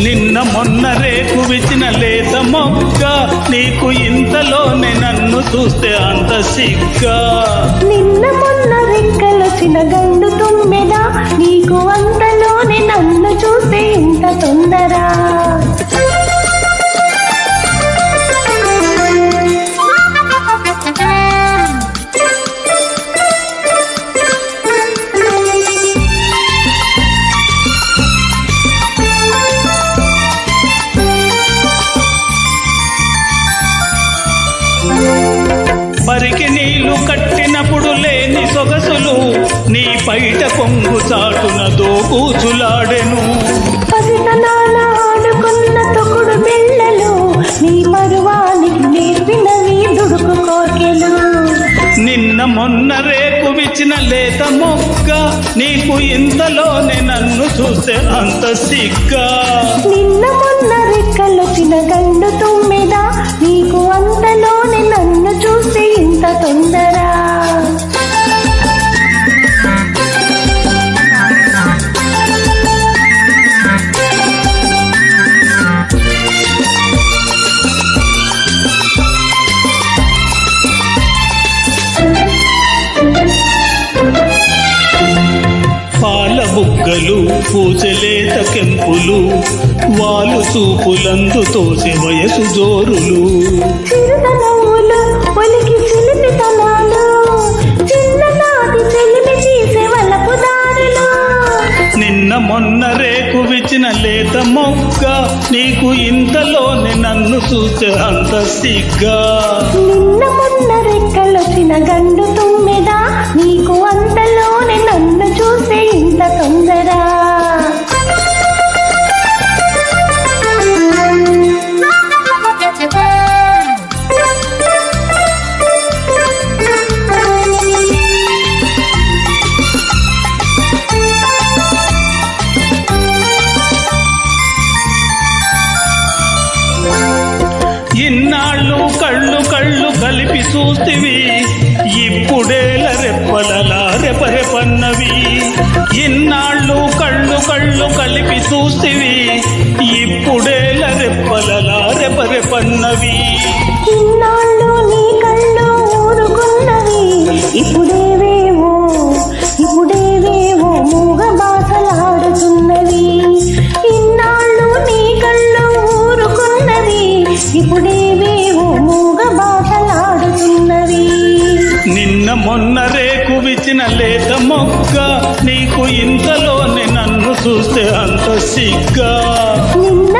నిన్న మొన్న రేకు విచ్చిన లేత మొక్క నీకు ఇంతలోనే నన్ను చూస్తే అంత సిగ్గా. నిన్న మొన్న రెక్కలొచ్చిన గండు తుమ్మెద నీకు అంతలోనే నన్ను చూస్తే ఇంత తొందర. పరికి నీళ్లు కట్టినప్పుడు లేని సొగసులు నీ పైట కొంగు చాటున దోబూచులాడెను. పసితనాల ఆడుకున్న తొక్కుడు బిళ్ళలు నీ పరువానికి నేర్పినవి దుడుకు కోర్కెలు. నిన్న మొన్న రేకు విచ్చిన లేత మొక్క నీకు ఇంతలోనే నన్ను చూస్తే అంత సిగ్గా. నిన్న మొన్న రెక్కలొచ్చిన గండు తుమ్మెద నీకు అంతలోనే నన్ను చూస్తే ఇంత తొందర. పాల బుగ్గలు పూసలేత కెంపులు వాలు చూపులందు తోసే వయసు జోరులు. చిరుతనవ్వులు ఒలికి చిలిపితనాలు చిన్ననాటి చెలిమి తీసే వలపు దారులు. నిన్న మొన్న రేకు విచ్చిన లేత మొక్క నీకు ఇంతలోనే నన్ను చూస్తే అంత సిగ్గా. నిన్న మొన్న రెక్కలొచ్చిన గండు తుమ్మెద నీకు అంతలోనే నన్ను చూస్తే ఇంత తొందర. ఇన్నాళ్ళు కళ్ళు కళ్ళు కలిపి చూస్తివి ఇప్పుడేల రెప్పలలా రెపరెపన్నవి. ఇన్నాళ్ళు కళ్ళు కళ్ళు కలిపి చూస్తివి ఇప్పుడేల రెప్పలలా రెపరెపన్నవి. ఇన్నాళ్ళు నీ కళ్ళు ఊరుకున్నవి ఇప్పుడేవేవో మూగ బాసలాడుతున్నవి. ఇన్నాళ్ళు నీ కళ్ళు ఊరుకున్నవి ఇప్పుడేవేవో మూగ బాసలాడుతున్నవి. నిన్న మొన్న రేకు విచ్చిన లేత మొక్క నీకు ఇంతలోనే నన్ను చూస్తే అంత సిగ్గా. నిన్న